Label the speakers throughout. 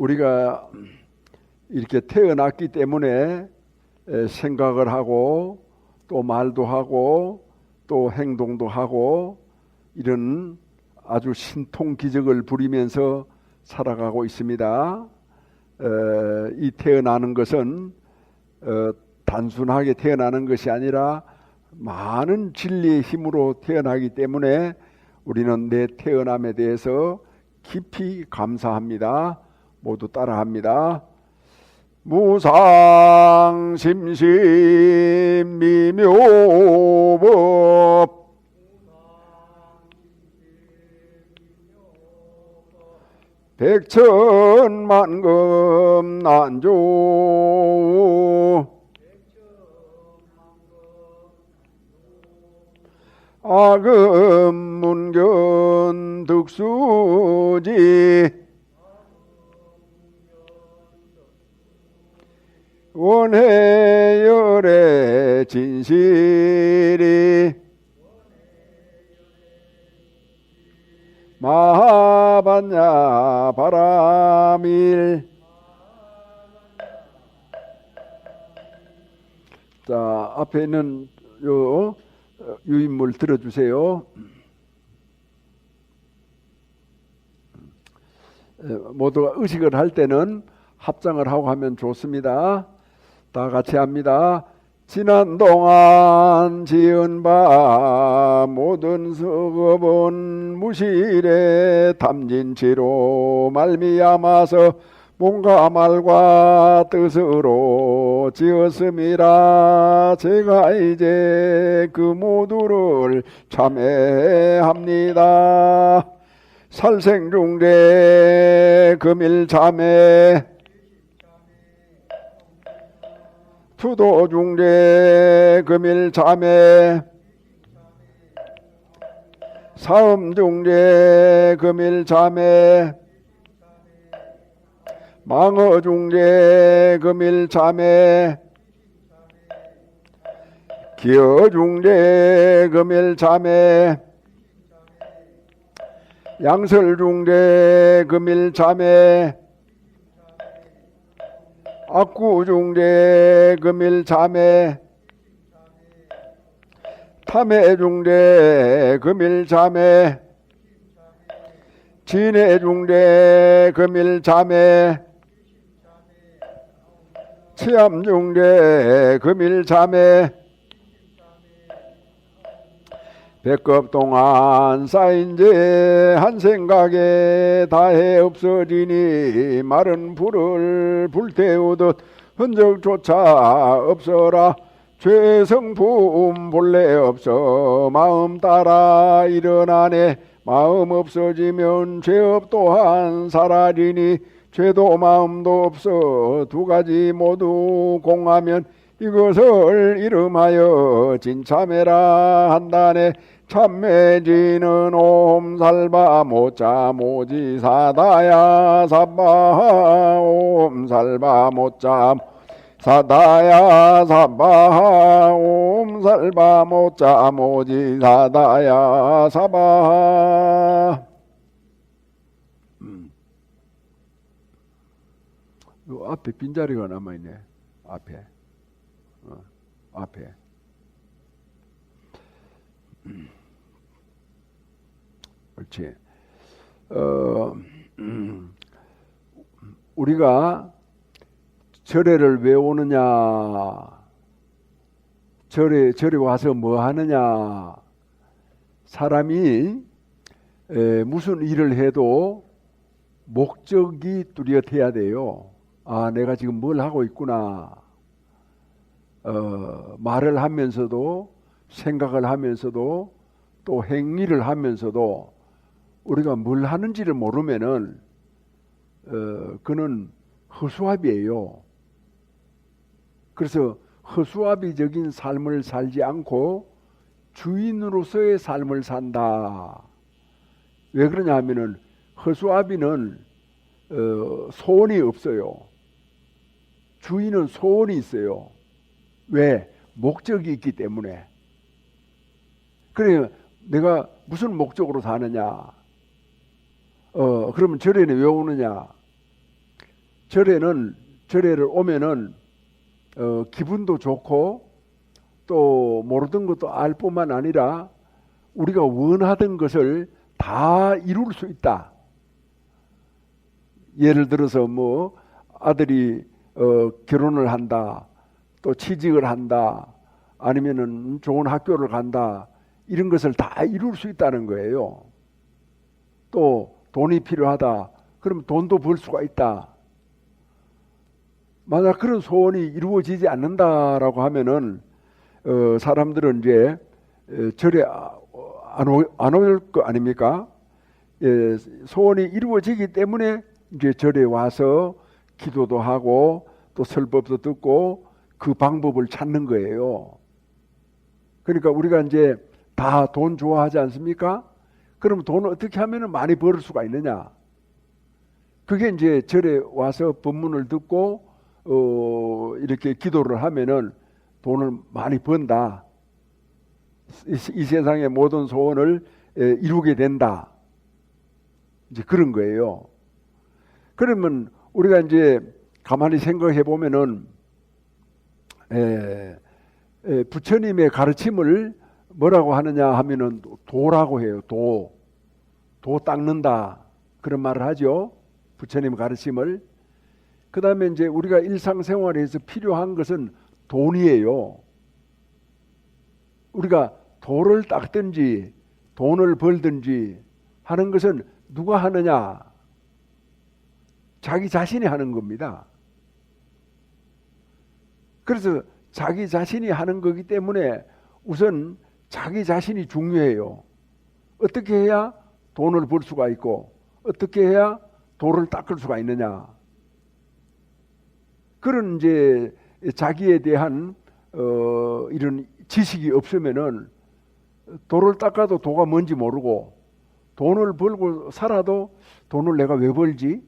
Speaker 1: 우리가 이렇게 태어났기 때문에 생각을 하고 또 말도 하고 또 행동도 하고 이런 아주 신통기적을 부리면서 살아가고 있습니다. 이 태어나는 것은 단순하게 태어나는 것이 아니라 많은 진리의 힘으로 태어나기 때문에 우리는 내 태어남에 대해서 깊이 감사합니다. 모두 따라합니다. 무상심심미묘법 백천만금 난조 아금문견 득수지 원해열의 진실이 마하반야 바람일. 자, 앞에 있는 요 유인물 들어주세요. 모두가 의식을 할 때는 합장을 하고 하면 좋습니다. 다 같이 합니다. 지난 동안 지은 바 모든 수급은 무실의 탐진치로 말미암아서 몸과 말과 뜻으로 지었음이라. 제가 이제 그 모두를 참회합니다. 살생중대 금일참회 투도중대 금일참회 사음중대 금일참회 망어중대 금일참회 기어중대 금일참회 양설중대 금일참회 악구중대 금일참회 탐해중대 금일참회 진해중대 금일참회 치암중대 금일참회 백급 동안 쌓인 죄 한 생각에 다해 없어지니 마른 불을 불태우듯 흔적조차 없어라. 죄 성품 본래 없어 마음 따라 일어나네. 마음 없어지면 죄업 또한 사라지니 죄도 마음도 없어 두 가지 모두 공하면 이것을 이름하여 진참회라 한다네. 참매지는 옴살바 모자 모지사다야 사바하 옴살바 모자 사다야 사바하 옴살바 모자 모지사다야 사바하. 요 앞에 빈자리가 남아있네. 앞에 앞에 그렇지. 우리가 절에를 왜 오느냐, 절에 와서 뭐 하느냐. 사람이 무슨 일을 해도 목적이 뚜렷해야 돼요. 아, 내가 지금 뭘 하고 있구나. 말을 하면서도 생각을 하면서도 또 행위를 하면서도 우리가 뭘 하는지를 모르면은 그는 허수아비예요. 그래서 허수아비적인 삶을 살지 않고 주인으로서의 삶을 산다. 왜 그러냐 하면은 허수아비는 소원이 없어요. 주인은 소원이 있어요. 왜? 목적이 있기 때문에. 그래, 내가 무슨 목적으로 사느냐? 그러면 절에는 왜 오느냐? 절에를 오면은 기분도 좋고 또 모르던 것도 알 뿐만 아니라 우리가 원하던 것을 다 이룰 수 있다. 예를 들어서 뭐 아들이 결혼을 한다, 또 취직을 한다, 아니면은 좋은 학교를 간다, 이런 것을 다 이룰 수 있다는 거예요. 또 돈이 필요하다, 그럼 돈도 벌 수가 있다. 만약 그런 소원이 이루어지지 않는다라고 하면은 사람들은 이제 절에 안 올 거 아닙니까? 예, 소원이 이루어지기 때문에 이제 절에 와서 기도도 하고 또 설법도 듣고 그 방법을 찾는 거예요. 그러니까 우리가 이제 다 돈 좋아하지 않습니까? 그럼 돈을 어떻게 하면 많이 벌 수가 있느냐? 그게 이제 절에 와서 법문을 듣고 이렇게 기도를 하면은 돈을 많이 번다. 이 세상의 모든 소원을 이루게 된다. 이제 그런 거예요. 그러면 우리가 이제 가만히 생각해 보면은 부처님의 가르침을 뭐라고 하느냐 하면은 도라고 해요. 도 닦는다, 그런 말을 하죠. 부처님 가르침을. 그 다음에 이제 우리가 일상생활에서 필요한 것은 돈이에요. 우리가 도를 닦든지 돈을 벌든지 하는 것은 누가 하느냐? 자기 자신이 하는 겁니다. 그래서 자기 자신이 하는 거기 때문에 우선 자기 자신이 중요해요. 어떻게 해야 돈을 벌 수가 있고 어떻게 해야 도를 닦을 수가 있느냐? 그런 이제 자기에 대한 이런 지식이 없으면은 도를 닦아도 도가 뭔지 모르고 돈을 벌고 살아도 돈을 내가 왜 벌지?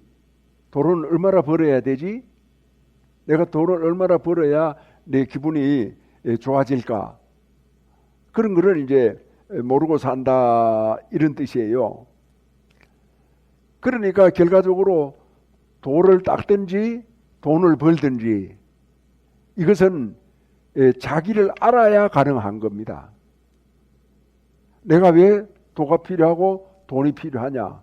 Speaker 1: 돈을 얼마나 벌어야 되지? 내가 돈을 얼마나 벌어야 내 기분이 좋아질까? 그런 거를 이제 모르고 산다, 이런 뜻이에요. 그러니까 결과적으로 도를 닦든지 돈을 벌든지 이것은 자기를 알아야 가능한 겁니다. 내가 왜 도가 필요하고 돈이 필요하냐?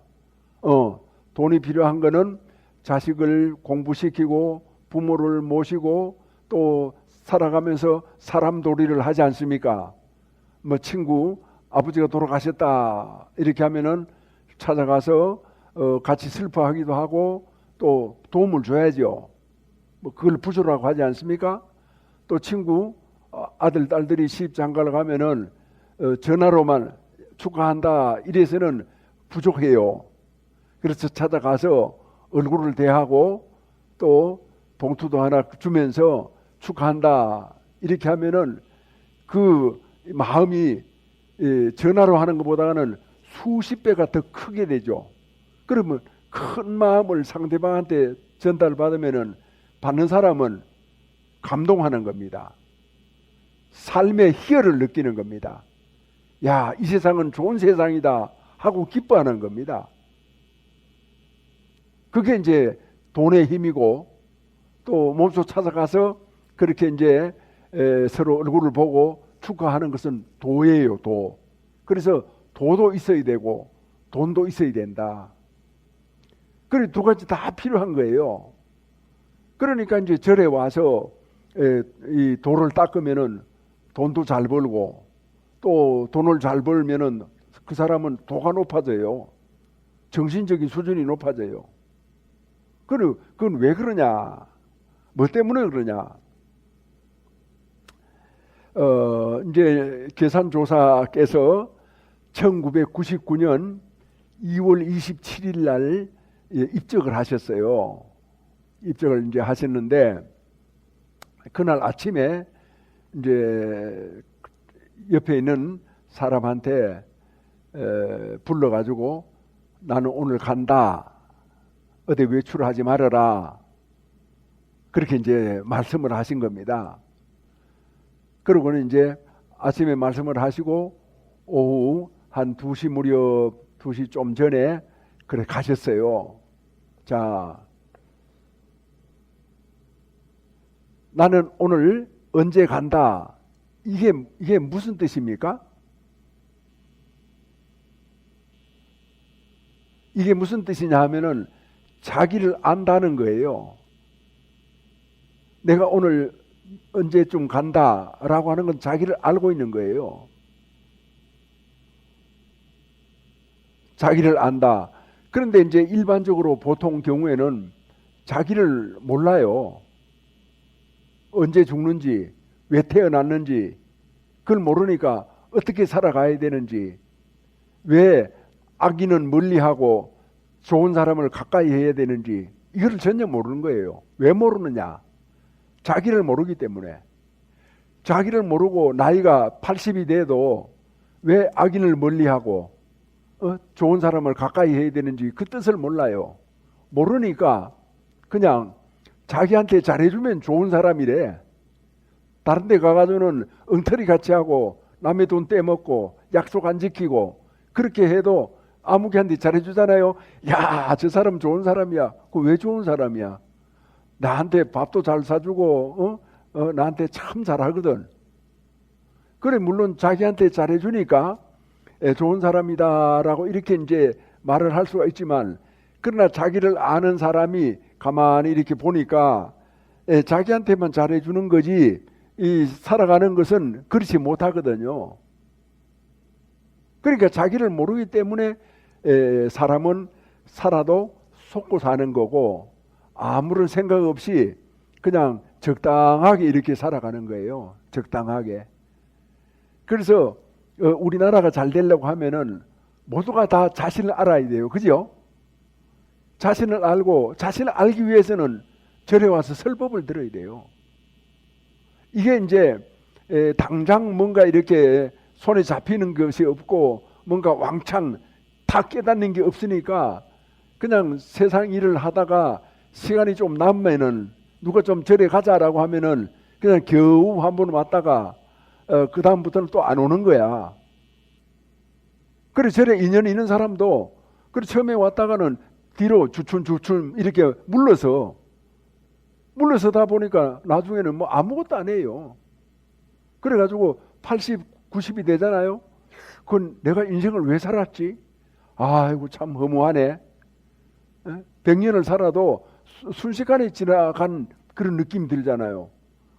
Speaker 1: 돈이 필요한 거는 자식을 공부시키고 부모를 모시고 또 살아가면서 사람 도리를 하지 않습니까? 뭐 친구 아버지가 돌아가셨다 이렇게 하면은 찾아가서 같이 슬퍼하기도 하고 또 도움을 줘야죠. 뭐 그걸 부조라고 하지 않습니까? 또 친구 아들 딸들이 시집 장가를 가면은 전화로만 축하한다 이래서는 부족해요. 그래서 찾아가서 얼굴을 대하고 또 봉투도 하나 주면서 축하한다 이렇게 하면은 그 마음이 전화로 하는 것보다는 수십 배가 더 크게 되죠. 그러면 큰 마음을 상대방한테 전달받으면은 받는 사람은 감동하는 겁니다. 삶의 희열을 느끼는 겁니다. 야, 이 세상은 좋은 세상이다 하고 기뻐하는 겁니다. 그게 이제 돈의 힘이고 또 몸소 찾아가서 그렇게 이제 서로 얼굴을 보고 축하하는 것은 도예요, 도. 그래서 도도 있어야 되고 돈도 있어야 된다. 그래 두 가지 다 필요한 거예요. 그러니까 이제 절에 와서 이 도를 닦으면은 돈도 잘 벌고 또 돈을 잘 벌면은 그 사람은 도가 높아져요. 정신적인 수준이 높아져요. 그건 왜 그러냐? 뭐 때문에 그러냐? 이제 계산조사께서 1999년 2월 27일 날 입적을 하셨어요. 입적을 이제 하셨는데 그날 아침에 이제 옆에 있는 사람한테 불러가지고 나는 오늘 간다. 어디 외출하지 말아라. 그렇게 이제 말씀을 하신 겁니다. 그러고는 이제 아침에 말씀을 하시고 오후 한 2시 무렵, 2시 좀 전에 그래 가셨어요. 자, 나는 오늘 언제 간다. 이게 무슨 뜻입니까? 이게 무슨 뜻이냐 하면은 자기를 안다는 거예요. 내가 오늘 언제쯤 간다라고 하는 건 자기를 알고 있는 거예요. 자기를 안다. 그런데 이제 일반적으로 보통 경우에는 자기를 몰라요. 언제 죽는지, 왜 태어났는지, 그걸 모르니까 어떻게 살아가야 되는지, 왜 악인은 멀리하고 좋은 사람을 가까이 해야 되는지, 이걸 전혀 모르는 거예요. 왜 모르느냐? 자기를 모르기 때문에. 자기를 모르고 나이가 80이 돼도 왜 악인을 멀리하고 좋은 사람을 가까이 해야 되는지 그 뜻을 몰라요. 모르니까 그냥 자기한테 잘해주면 좋은 사람이래. 다른 데 가가지고는 엉터리 같이 하고 남의 돈 떼먹고 약속 안 지키고 그렇게 해도 아무개한테 잘해주잖아요. 야, 저 사람 좋은 사람이야. 그 왜 좋은 사람이야? 나한테 밥도 잘 사주고 나한테 참 잘하거든. 그래, 물론 자기한테 잘해주니까 좋은 사람이다라고 이렇게 이제 말을 할 수가 있지만, 그러나 자기를 아는 사람이 가만히 이렇게 보니까 자기한테만 잘해주는 거지 이 살아가는 것은 그렇지 못하거든요. 그러니까 자기를 모르기 때문에 사람은 살아도 속고 사는 거고 아무런 생각 없이 그냥 적당하게 이렇게 살아가는 거예요. 적당하게. 그래서 우리나라가 잘 되려고 하면은 모두가 다 자신을 알아야 돼요. 그죠? 자신을 알고 자신을 알기 위해서는 절에 와서 설법을 들어야 돼요. 이게 이제 당장 뭔가 이렇게 손에 잡히는 것이 없고 뭔가 왕창 다 깨닫는 게 없으니까 그냥 세상 일을 하다가 시간이 좀 남으면은 누가 좀 절에 가자라고 하면은 그냥 겨우 한 번 왔다가 그 다음부터는 또 안 오는 거야. 그래, 절에 인연이 있는 사람도 그래 처음에 왔다가는 뒤로 주춤주춤 이렇게 물러서다 보니까 나중에는 뭐 아무것도 안 해요. 그래가지고 80, 90이 되잖아요. 그건 내가 인생을 왜 살았지? 아이고 참 허무하네. 100년을 살아도 순식간에 지나간 그런 느낌이 들잖아요.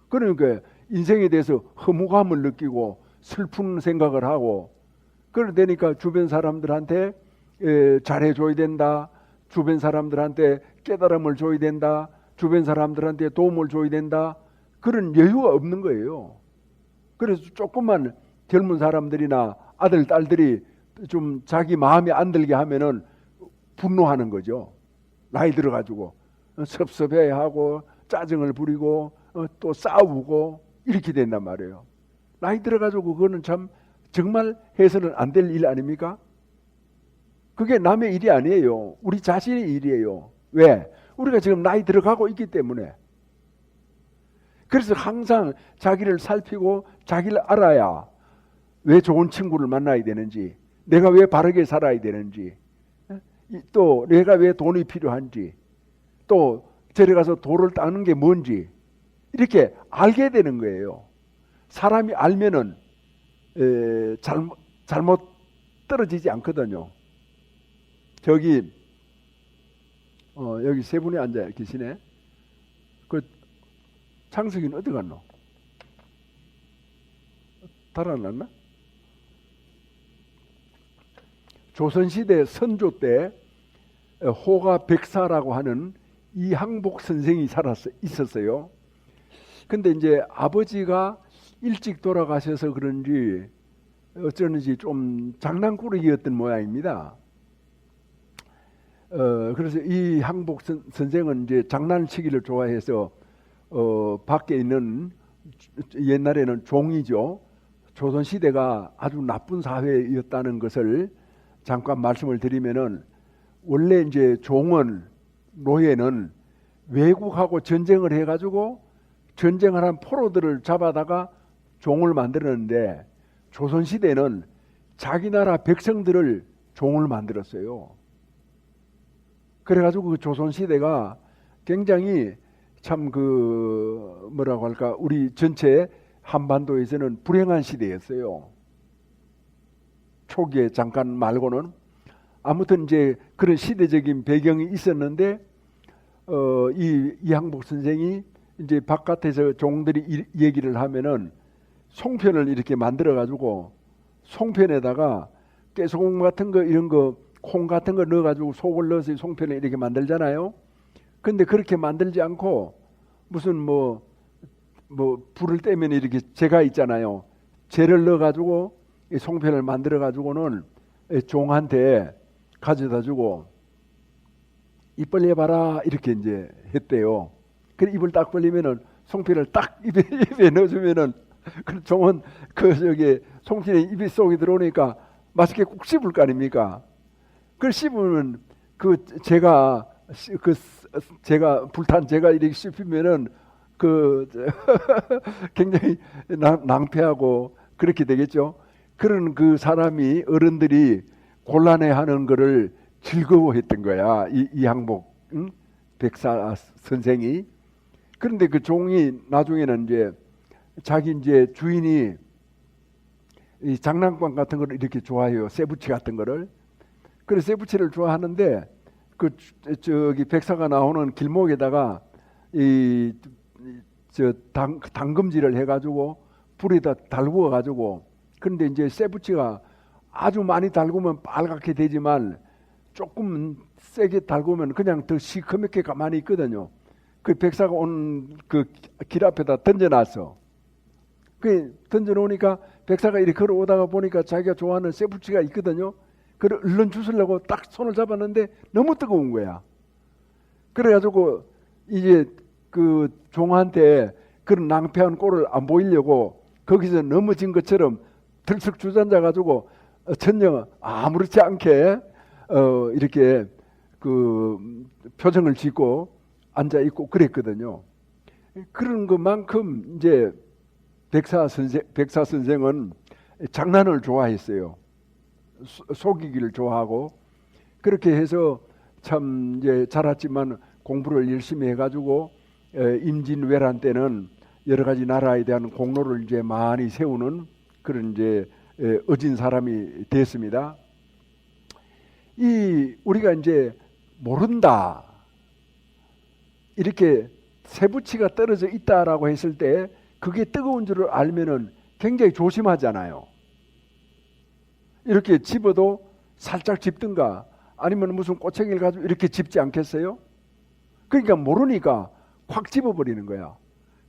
Speaker 1: 그러니까 인생에 대해서 허무감을 느끼고 슬픈 생각을 하고 그러니까 주변 사람들한테 잘해줘야 된다. 주변 사람들한테 깨달음을 줘야 된다. 주변 사람들한테 도움을 줘야 된다. 그런 여유가 없는 거예요. 그래서 조금만 젊은 사람들이나 아들, 딸들이 좀 자기 마음에 안 들게 하면은 분노하는 거죠. 나이 들어가지고 섭섭해하고 짜증을 부리고 또 싸우고 이렇게 된단 말이에요. 나이 들어가지고 그거는 참 정말 해서는 안 될 일 아닙니까? 그게 남의 일이 아니에요. 우리 자신의 일이에요. 왜? 우리가 지금 나이 들어가고 있기 때문에. 그래서 항상 자기를 살피고 자기를 알아야 왜 좋은 친구를 만나야 되는지, 내가 왜 바르게 살아야 되는지, 또 내가 왜 돈이 필요한지, 또 절에 가서 돌을 닦는 게 뭔지 이렇게 알게 되는 거예요. 사람이 알면은 잘못 떨어지지 않거든요. 저기 여기 세 분이 앉아 계시네. 그 창석이는 어디 갔노? 달아났나? 조선시대 선조 때 호가 백사라고 하는 이항복 선생이 있었어요. 근데 이제 아버지가 일찍 돌아가셔서 그런지 어쩌는지 좀 장난꾸러기였던 모양입니다. 그래서 이 항복 선생은 이제 장난치기를 좋아해서 밖에 있는 옛날에는 종이죠. 조선시대가 아주 나쁜 사회였다는 것을 잠깐 말씀을 드리면은 원래 이제 노예는 외국하고 전쟁을 해가지고 전쟁을 한 포로들을 잡아다가 종을 만들었는데 조선시대는 자기 나라 백성들을 종을 만들었어요. 그래가지고 그 조선시대가 굉장히 참 그 뭐라고 할까, 우리 전체 한반도에서는 불행한 시대였어요. 초기에 잠깐 말고는. 아무튼 이제 그런 시대적인 배경이 있었는데 이 이항복 선생이 이제 바깥에서 종들이 얘기를 하면은 송편을 이렇게 만들어 가지고 송편에다가 깨소금 같은 거 이런 거 콩 같은 거 넣어 가지고 속을 넣어서 송편을 이렇게 만들잖아요. 근데 그렇게 만들지 않고 무슨 뭐 불을 떼면 이렇게 재가 있잖아요. 재를 넣어 가지고 이 송편을 만들어 가지고는 종한테 가져다 주고 입 벌려봐라 이렇게 이제 했대요. 그래 입을 딱 벌리면은 송편을 딱 입에 넣어주면은 그 종은 그 저기 송편이 입이 속에 들어오니까 맛있게 꾹 씹을 거 아닙니까? 그걸 씹으면 제가 불탄 제가 이렇게 씹히면은 굉장히 낭패하고 그렇게 되겠죠. 그런 그 사람이 어른들이 곤란해하는 거를 즐거워했던 거야. 이 항복 백사 선생이. 그런데 그 종이 나중에는 이제 자기 이제 주인이 이 장난감 같은 걸 이렇게 좋아해요. 쇠붙이 같은 거를. 그래서 쇠붙이를 좋아하는데 저기 백사가 나오는 길목에다가 당금질을 해가지고 불에다 달구어 가지고, 그런데 이제 쇠붙이가 아주 많이 달구면 빨갛게 되지만 조금 세게 달구면 그냥 더 시커멓게 가만히 있거든요. 그 백사가 온 그 길 앞에다 던져놨어. 그 던져놓으니까 백사가 이렇게 걸어오다가 보니까 자기가 좋아하는 쇠붙이가 있거든요. 그걸 얼른 주스려고 딱 손을 잡았는데 너무 뜨거운 거야. 그래가지고 이제 그 종한테 그런 낭패한 꼴을 안 보이려고 거기서 넘어진 것처럼 들썩 주저앉아가지고 전혀 아무렇지 않게 이렇게 그 표정을 짓고 앉아 있고 그랬거든요. 그런 것만큼 이제 백사 선생은 장난을 좋아했어요. 속이기를 좋아하고. 그렇게 해서 참 이제 자랐지만 공부를 열심히 해가지고 임진왜란 때는 여러 가지 나라에 대한 공로를 이제 많이 세우는 그런 이제 어진 사람이 됐습니다. 우리가 이제 모른다, 이렇게 쇠붙이가 떨어져 있다라고 했을 때 그게 뜨거운 줄을 알면은 굉장히 조심하잖아요. 이렇게 집어도 살짝 집든가 아니면 무슨 꼬챙이를 가지고 이렇게 집지 않겠어요? 그러니까 모르니까 확 집어버리는 거야.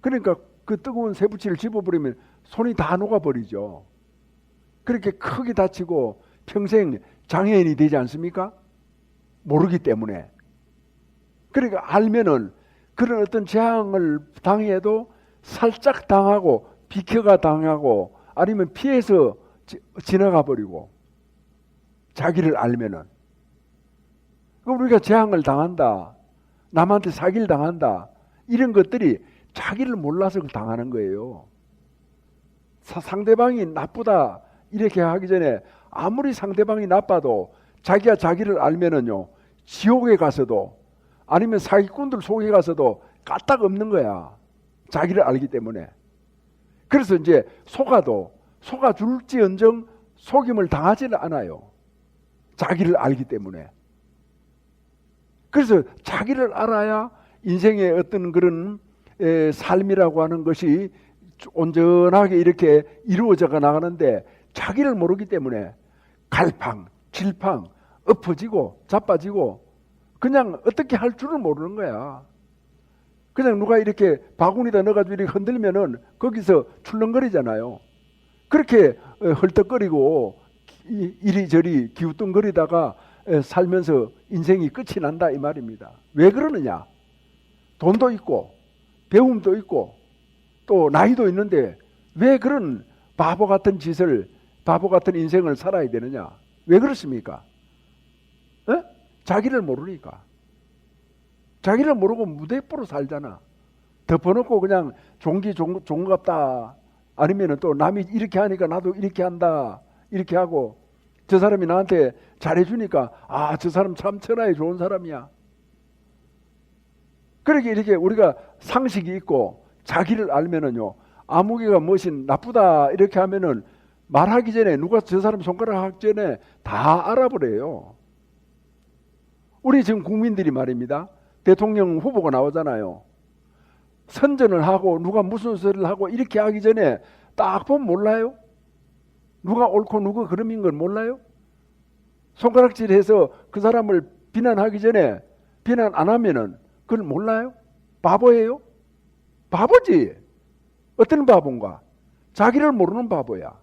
Speaker 1: 그러니까 그 뜨거운 쇠붙이를 집어버리면 손이 다 녹아버리죠. 그렇게 크게 다치고 평생 장애인이 되지 않습니까? 모르기 때문에. 그러니까 알면은 그런 어떤 재앙을 당해도 살짝 당하고 비켜가 당하고 아니면 피해서 지나가 버리고, 자기를 알면은. 그럼 우리가 재앙을 당한다, 남한테 사기를 당한다, 이런 것들이 자기를 몰라서 당하는 거예요. 상대방이 나쁘다 이렇게 하기 전에 아무리 상대방이 나빠도 자기가 자기를 알면은요, 지옥에 가서도 아니면 사기꾼들 속에 가서도 까딱 없는 거야. 자기를 알기 때문에. 그래서 이제 속아줄지언정 속임을 당하지는 않아요. 자기를 알기 때문에. 그래서 자기를 알아야 인생의 어떤 그런 삶이라고 하는 것이 온전하게 이렇게 이루어져 나가는데, 자기를 모르기 때문에 갈팡, 질팡, 엎어지고 자빠지고 그냥 어떻게 할 줄을 모르는 거야. 그냥 누가 이렇게 바구니에다 넣어가지고 이렇게 흔들면은 거기서 출렁거리잖아요. 그렇게 헐떡거리고 이리저리 기우뚱거리다가 살면서 인생이 끝이 난다 이 말입니다. 왜 그러느냐? 돈도 있고 배움도 있고 또 나이도 있는데 왜 그런 바보 같은 짓을, 바보 같은 인생을 살아야 되느냐? 왜 그렇습니까? 자기를 모르니까. 자기를 모르고 무대뽀로 살잖아. 덮어놓고 그냥 종갑다, 아니면 또 남이 이렇게 하니까 나도 이렇게 한다 이렇게 하고, 저 사람이 나한테 잘해주니까 저 사람 참 천하에 좋은 사람이야. 그렇게 이렇게 우리가 상식이 있고 자기를 알면은요, 아무개가 무엇인 나쁘다 이렇게 하면은 말하기 전에 누가 저 사람 손가락 하기 전에 다 알아버려요. 우리 지금 국민들이 말입니다. 대통령 후보가 나오잖아요. 선전을 하고 누가 무슨 소리를 하고 이렇게 하기 전에 딱 보면 몰라요? 누가 옳고 누가 그름인 건 몰라요? 손가락질해서 그 사람을 비난하기 전에 비난 안 하면은 그걸 몰라요? 바보예요? 바보지. 어떤 바본가? 자기를 모르는 바보야.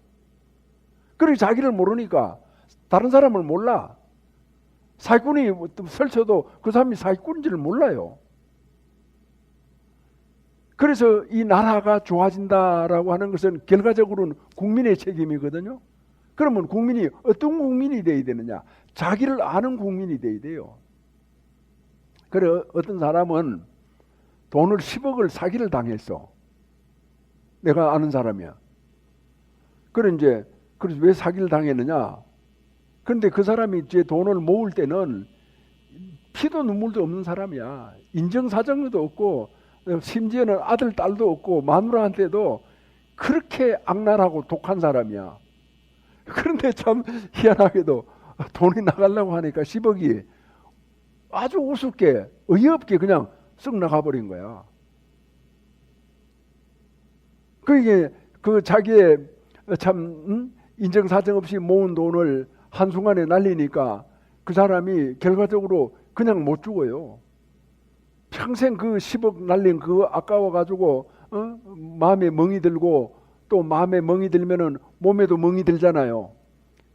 Speaker 1: 그리고 자기를 모르니까 다른 사람을 몰라. 사기꾼이 설쳐도 그 사람이 사기꾼인지를 몰라요. 그래서 이 나라가 좋아진다라고 하는 것은 결과적으로는 국민의 책임이거든요. 그러면 국민이 어떤 국민이 되어야 되느냐? 자기를 아는 국민이 되어야 돼요. 그래 어떤 사람은 돈을 10억을 사기를 당했어. 내가 아는 사람이야. 그래서 왜 사기를 당했느냐? 그런데 그 사람이 이제 돈을 모을 때는 피도 눈물도 없는 사람이야. 인정사정도 없고 심지어는 아들 딸도 없고 마누라한테도 그렇게 악랄하고 독한 사람이야. 그런데 참 희한하게도 돈이 나가려고 하니까 10억이 아주 우습게 어이없게 그냥 쓱 나가버린 거야. 그게 그 자기의 참 인정사정 없이 모은 돈을 한순간에 날리니까 그 사람이 결과적으로 그냥 못 죽어요. 평생 그 10억 날린 그거 아까워가지고 마음에 멍이 들고 또 마음에 멍이 들면은 몸에도 멍이 들잖아요.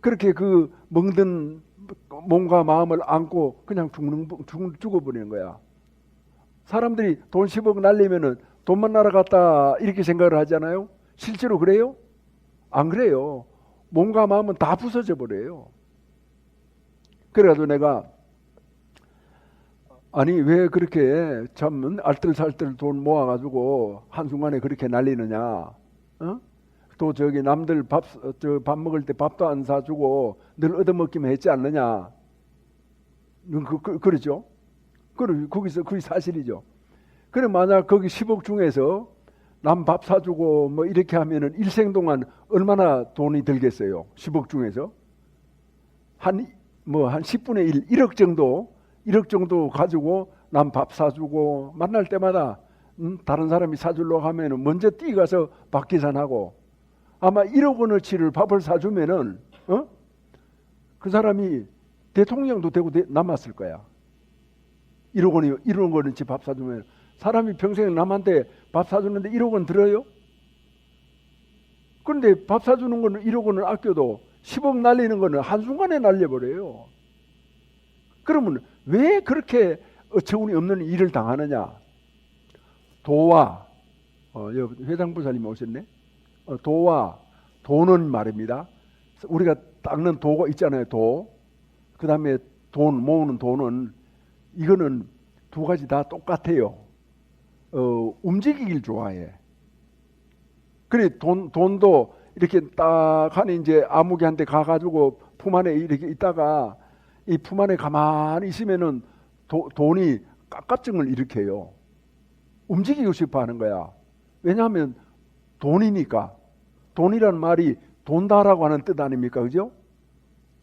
Speaker 1: 그렇게 그 멍든 몸과 마음을 안고 그냥 죽어버리는 거야. 사람들이 돈 10억 날리면은 돈만 날아갔다 이렇게 생각을 하잖아요. 실제로 그래요? 안 그래요. 몸과 마음은 다 부서져 버려요. 그래가지고 내가 아니 왜 그렇게 참 알뜰살뜰 돈 모아가지고 한순간에 그렇게 날리느냐? 어? 또 저기 남들 밥 먹을 때 밥도 안 사주고 늘 얻어먹기만 했지 않느냐? 그러죠? 그게 사실이죠. 그래 만약 거기 10억 중에서 남 밥 사주고 뭐 이렇게 하면은 일생 동안 얼마나 돈이 들겠어요? 10억 중에서 한 10분의 1, 1억 정도 가지고 남 밥 사주고 만날 때마다 다른 사람이 사주려고 하면은 먼저 뛰어가서 밥 계산하고 아마 1억 원어치를 밥을 사주면은 그 사람이 대통령도 되고 남았을 거야. 1억 원어치 밥 사주면 사람이 평생 남한테 밥 사주는데 1억 원 들어요? 그런데 밥 사주는 거는 1억 원을 아껴도 10억 날리는 거는 한순간에 날려버려요. 그러면 왜 그렇게 어처구니 없는 일을 당하느냐? 도와 회장부사님 오셨네. 도와 돈은 말입니다. 우리가 닦는 도가 있잖아요. 도. 그 다음에 돈 모으는 돈은 이거는 두 가지 다 똑같아요. 움직이길 좋아해. 그래 돈도 이렇게 딱 하니 이제 아무개한테 가가지고 품 안에 이렇게 있다가 이 품 안에 가만히 있으면은 돈이 깝깝증을 일으켜요. 움직이고 싶어 하는 거야. 왜냐하면 돈이니까. 돈이라는 말이 돈다라고 하는 뜻 아닙니까? 그죠?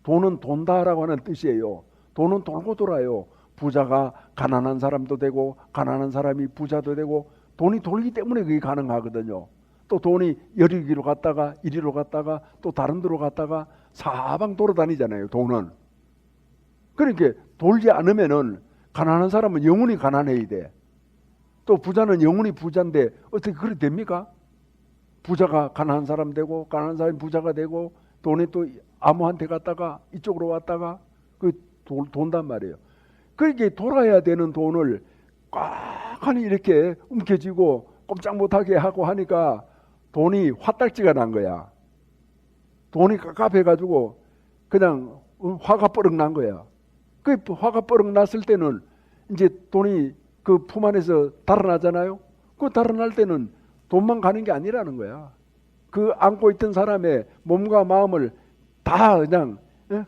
Speaker 1: 돈은 돈다라고 하는 뜻이에요. 돈은 돌고 돌아요. 부자가 가난한 사람도 되고 가난한 사람이 부자도 되고 돈이 돌기 때문에 그게 가능하거든요. 또 돈이 여기로 갔다가 이리로 갔다가 또 다른 데로 갔다가 사방 돌아다니잖아요. 돈은. 그러니까 돌지 않으면은 가난한 사람은 영원히 가난해야 돼. 또 부자는 영원히 부자인데 어떻게 그렇게 됩니까? 부자가 가난한 사람 되고 가난한 사람이 부자가 되고 돈이 또 아무한테 갔다가 이쪽으로 왔다가 그 돈단 말이에요. 그렇게 돌아야 되는 돈을 꽉 하니 이렇게 움켜쥐고 꼼짝 못하게 하고 하니까 돈이 화딱지가 난 거야. 돈이 깝깝해가지고 그냥 화가 뻐럭 난 거야. 그 화가 뻐럭 났을 때는 이제 돈이 그 품 안에서 달아나잖아요. 그 달아날 때는 돈만 가는 게 아니라는 거야. 그 안고 있던 사람의 몸과 마음을 다 그냥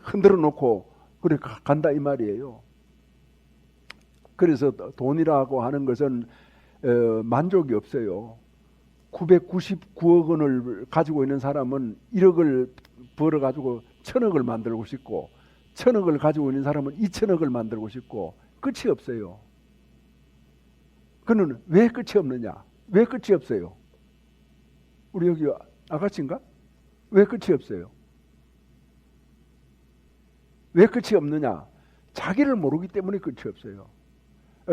Speaker 1: 흔들어 놓고 그래 간다 이 말이에요. 그래서 돈이라고 하는 것은 만족이 없어요. 999억 원을 가지고 있는 사람은 1억을 벌어가지고 1000억을 만들고 싶고, 1000억을 가지고 있는 사람은 2000억을 만들고 싶고, 끝이 없어요. 그는 왜 끝이 없느냐? 왜 끝이 없어요? 우리 여기 아가씨인가? 왜 끝이 없어요? 왜 끝이 없느냐? 자기를 모르기 때문에 끝이 없어요.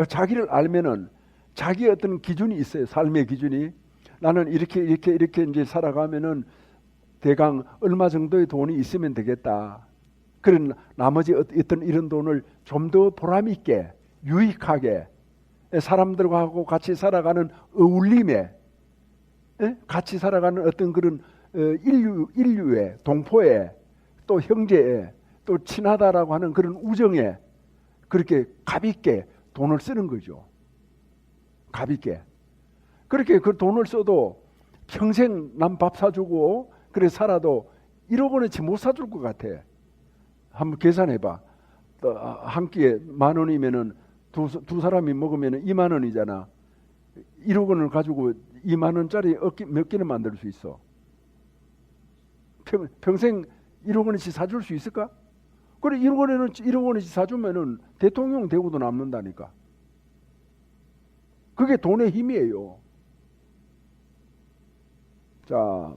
Speaker 1: 자기를 알면은 자기의 어떤 기준이 있어요. 삶의 기준이. 나는 이렇게 이제 살아가면은 대강 얼마 정도의 돈이 있으면 되겠다. 그런 나머지 어떤 이런 돈을 좀 더 보람 있게, 유익하게, 사람들과 같이 살아가는 어울림에, 같이 살아가는 어떤 그런 인류의 동포에, 또 형제에, 또 친하다라고 하는 그런 우정에 그렇게 값있게 돈을 쓰는 거죠. 값있게. 그렇게 그 돈을 써도 평생 남 밥 사주고 그래 살아도 1억 원어치 못 사줄 것 같아. 한번 계산해봐. 한 끼에 10,000원이면은 두 사람이 먹으면 20,000원이잖아. 1억 원을 가지고 20,000원짜리 몇 개는 만들 수 있어. 평생 1억 원어치 사줄 수 있을까? 그래 1억 원어치 사주면은 대통령 되고도 남는다니까. 그게 돈의 힘이에요. 자,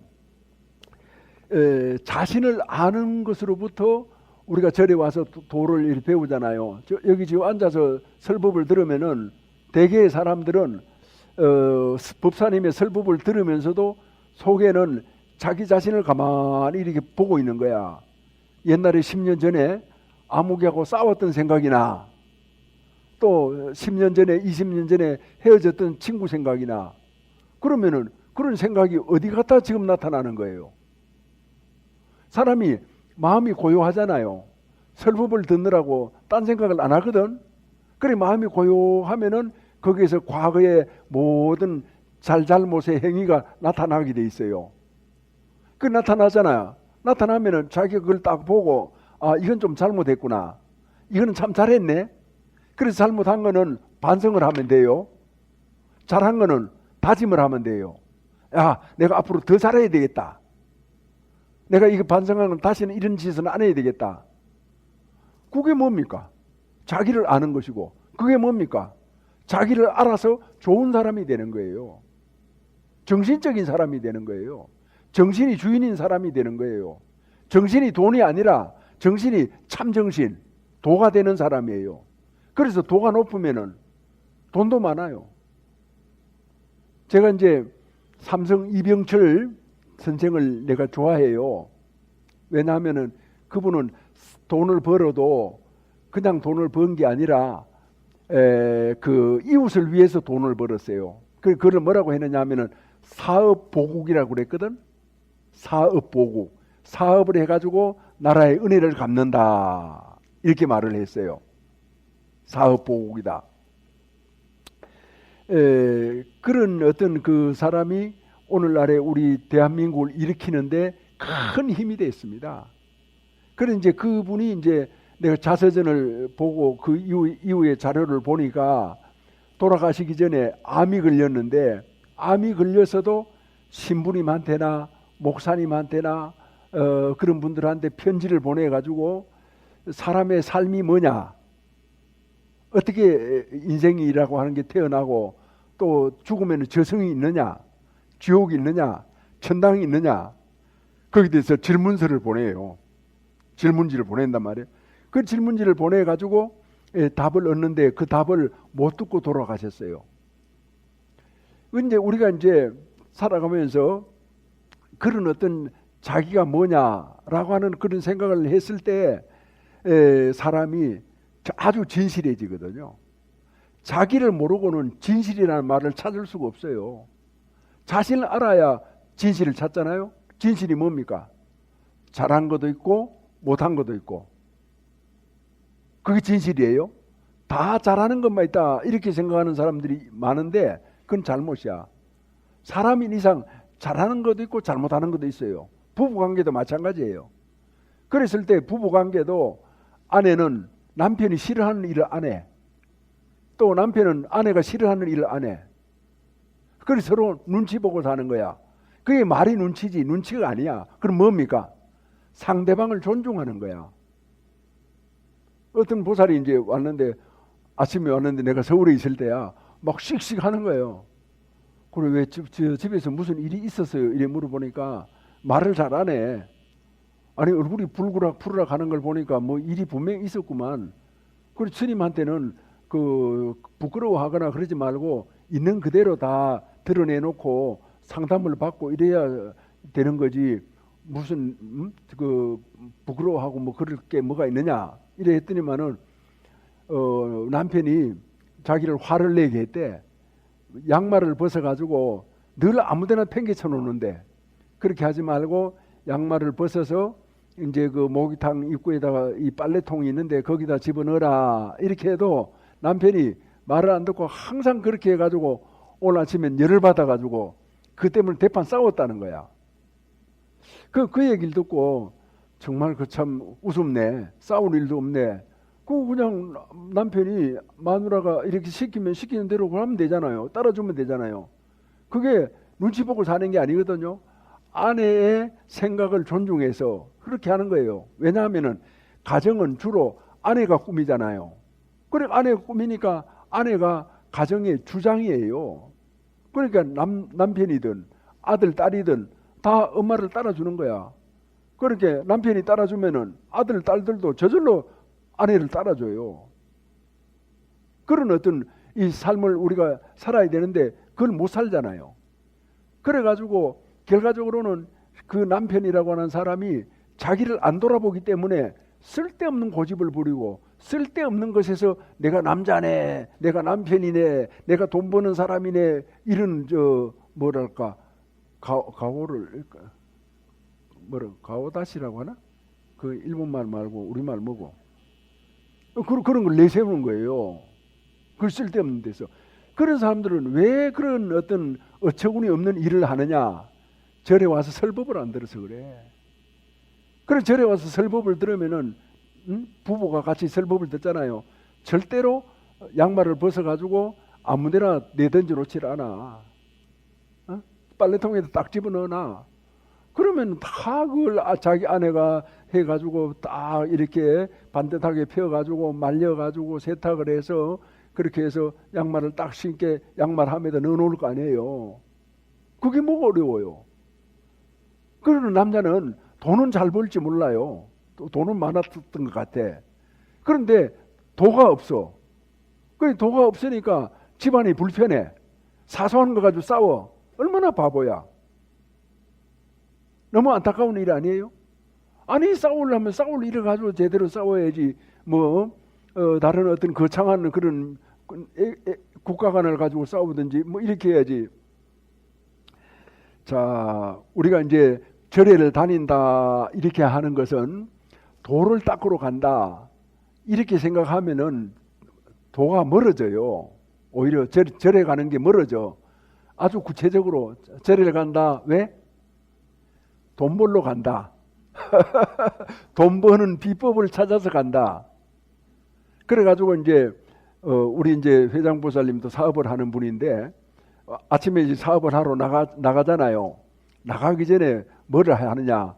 Speaker 1: 자신을 아는 것으로부터 우리가 절에 와서 도를 이렇게 배우잖아요. 여기 지금 앉아서 설법을 들으면은 대개의 사람들은 법사님의 설법을 들으면서도 속에는 자기 자신을 가만히 이렇게 보고 있는 거야. 옛날에 10년 전에 아무개하고 싸웠던 생각이 나. 또 10년 전에 20년 전에 헤어졌던 친구 생각이 나. 그러면은 그런 생각이 어디 갔다 지금 나타나는 거예요. 사람이 마음이 고요하잖아요. 설법을 듣느라고 딴 생각을 안 하거든. 그래 마음이 고요하면은 거기에서 과거의 모든 잘잘못의 행위가 나타나게 돼 있어요. 그 나타나잖아요. 나타나면은 자기가 그걸 딱 보고 아 이건 좀 잘못했구나. 이거는 참 잘했네. 그래서 잘못한 거는 반성을 하면 돼요. 잘한 거는 다짐을 하면 돼요. 야 내가 앞으로 더 잘해야 되겠다. 내가 이거 반성하는 건 다시는 이런 짓은 안 해야 되겠다. 그게 뭡니까? 자기를 아는 것이고 그게 뭡니까? 자기를 알아서 좋은 사람이 되는 거예요. 정신적인 사람이 되는 거예요. 정신이 주인인 사람이 되는 거예요. 정신이 돈이 아니라 정신이 참정신, 도가 되는 사람이에요. 그래서 도가 높으면은 돈도 많아요. 제가 이제 삼성 이병철 선생을 내가 좋아해요. 왜냐하면은 그분은 돈을 벌어도 그냥 돈을 번 게 아니라 그 이웃을 위해서 돈을 벌었어요. 그걸 뭐라고 했느냐 하면은 사업보국이라고 그랬거든. 사업보국. 사업을 해가지고 나라의 은혜를 갚는다. 이렇게 말을 했어요. 사업보국이다. 그런 어떤 그 사람이 오늘날에 우리 대한민국을 일으키는데 큰 힘이 됐습니다. 그래 이제 그분이 이제 내가 자서전을 보고 그 이후의 자료를 보니까 돌아가시기 전에 암이 걸렸는데 암이 걸려서도 신부님한테나 목사님한테나 그런 분들한테 편지를 보내가지고 사람의 삶이 뭐냐, 어떻게 인생이라고 하는 게 태어나고 또 죽으면 저승이 있느냐, 지옥이 있느냐, 천당이 있느냐, 거기에 대해서 질문서를 보내요. 질문지를 보낸단 말이에요. 그 질문지를 보내가지고 답을 얻는데 그 답을 못 듣고 돌아가셨어요. 근데 우리가 이제 살아가면서 그런 어떤 자기가 뭐냐라고 하는 그런 생각을 했을 때 사람이 아주 진실해지거든요. 자기를 모르고는 진실이라는 말을 찾을 수가 없어요. 자신을 알아야 진실을 찾잖아요. 진실이 뭡니까? 잘한 것도 있고 못한 것도 있고. 그게 진실이에요. 다 잘하는 것만 있다 이렇게 생각하는 사람들이 많은데 그건 잘못이야. 사람인 이상 잘하는 것도 있고 잘못하는 것도 있어요. 부부관계도 마찬가지예요. 그랬을 때 부부관계도 아내는 남편이 싫어하는 일을 안 해. 또 남편은 아내가 싫어하는 일을 안 해. 그래서 서로 눈치 보고 사는 거야. 그게 말이 눈치지 눈치가 아니야. 그럼 뭡니까? 상대방을 존중하는 거야. 어떤 보살이 이제 왔는데, 아침에 왔는데 내가 서울에 있을 때야 막 씩씩하는 거예요. 그래, 왜 집에서 무슨 일이 있었어요? 이래 물어보니까 말을 잘 안 해. 아니, 얼굴이 푸르락 하는 걸 보니까 뭐 일이 분명히 있었구만. 그리고 스님한테는 그 부끄러워하거나 그러지 말고 있는 그대로 다 드러내놓고 상담을 받고 이래야 되는 거지, 무슨 그 부끄러워하고 뭐 그럴 게 뭐가 있느냐 이래 했더니만은 남편이 자기를 화를 내게 했대. 양말을 벗어가지고 늘 아무데나 팽개쳐 놓는데, 그렇게 하지 말고 양말을 벗어서 이제 그 목욕탕 입구에다가 이 빨래통이 있는데 거기다 집어넣어라 이렇게 해도 남편이 말을 안 듣고 항상 그렇게 해가지고 오늘 아침에 열을 받아가지고 그 때문에 대판 싸웠다는 거야. 그 얘기를 듣고 정말 그 참 우습네. 싸울 일도 없네. 그냥 남편이 마누라가 이렇게 시키면 시키는 대로 하면 되잖아요. 따라주면 되잖아요. 그게 눈치 보고 사는 게 아니거든요. 아내의 생각을 존중해서 그렇게 하는 거예요. 왜냐하면은 가정은 주로 아내가 꾸미잖아요. 그래, 아내가 꾸미니까 아내가 가정의 주장이에요. 그러니까 남편이든 아들, 딸이든 다 엄마를 따라주는 거야. 그렇게 남편이 따라주면은 아들, 딸들도 저절로 아내를 따라줘요. 그런 어떤 이 삶을 우리가 살아야 되는데 그걸 못 살잖아요. 그래가지고 결과적으로는 그 남편이라고 하는 사람이 자기를 안 돌아보기 때문에 쓸데없는 고집을 부리고 쓸데없는 것에서 내가 남자네, 내가 남편이네, 내가 돈 버는 사람이네, 이런 뭐랄까 가오다시라고 하나? 그 일본말 말고 우리말 뭐고? 그런 걸 내세우는 거예요. 그 쓸데없는 데서. 그런 사람들은 왜 그런 어떤 어처구니 없는 일을 하느냐? 절에 와서 설법을 안 들어서 그래. 그래, 절에 와서 설법을 들으면은 부부가 같이 설법을 듣잖아요. 절대로 양말을 벗어가지고 아무데나 내던져 놓질 않아. 빨래통에다 딱 집어넣어놔. 그러면 다 그걸 자기 아내가 해가지고 딱 이렇게 반듯하게 펴가지고 말려가지고 세탁을 해서 그렇게 해서 양말을 딱 신게 양말함에다 넣어놓을 거 아니에요. 그게 뭐가 어려워요. 그러는 남자는 돈은 잘 벌지 몰라요. 또 돈은 많았던 것 같아. 그런데 도가 없어. 그 도가 없으니까 집안이 불편해. 사소한 거 가지고 싸워. 얼마나 바보야. 너무 안타까운 일 아니에요? 아니, 싸우려면 싸울 일을 가지고 제대로 싸워야지. 뭐 다른 어떤 거창한 그런 국가관을 가지고 싸우든지 뭐 이렇게 해야지. 자, 우리가 이제 절에를 다닌다 이렇게 하는 것은 도를 닦으러 간다 이렇게 생각하면은 도가 멀어져요. 오히려 절에 가는 게 멀어져. 아주 구체적으로 절에 간다. 왜? 돈 벌러 간다. 돈 버는 비법을 찾아서 간다. 그래가지고 이제 우리 이제 회장보살님도 사업을 하는 분인데 아침에 이제 사업을 하러 나가잖아요. 나가기 전에 뭐를 하느냐?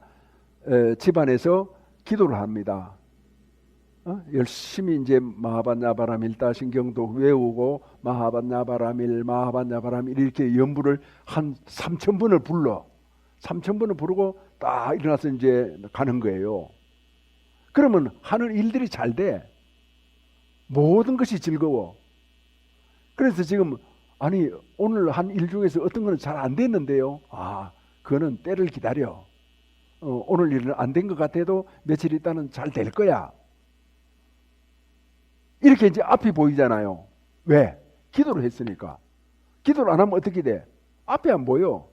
Speaker 1: 집안에서 기도를 합니다. 열심히 이제 마하반야바라밀 신경도 외우고 마하반야바라밀 이렇게 연부를 한 3,000번을 불러. 3,000번을 부르고 딱 일어나서 이제 가는 거예요. 그러면 하는 일들이 잘 돼. 모든 것이 즐거워. 그래서 지금 아니 오늘 한 일 중에서 어떤 거는 잘 안 됐는데요. 그거는 때를 기다려. 오늘 일은 안 된 것 같아도 며칠 있다는 잘 될 거야. 이렇게 이제 앞이 보이잖아요. 왜? 기도를 했으니까. 기도를 안 하면 어떻게 돼? 앞이 안 보여.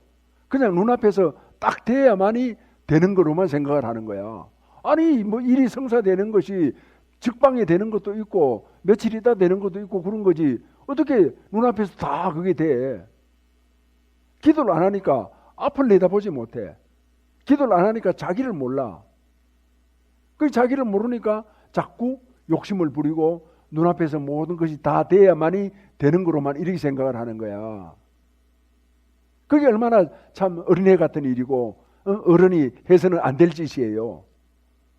Speaker 1: 그냥 눈앞에서 딱 돼야만이 되는 거로만 생각을 하는 거야. 아니 뭐 일이 성사되는 것이 직방에 되는 것도 있고 며칠 있다 되는 것도 있고 그런 거지. 어떻게 눈앞에서 다 그게 돼? 기도를 안 하니까 앞을 내다보지 못해. 기도를 안 하니까 자기를 몰라. 그 자기를 모르니까 자꾸 욕심을 부리고 눈앞에서 모든 것이 다 돼야만이 되는 거로만 이렇게 생각을 하는 거야. 그게 얼마나 참 어린애 같은 일이고 어른이 해서는 안 될 짓이에요.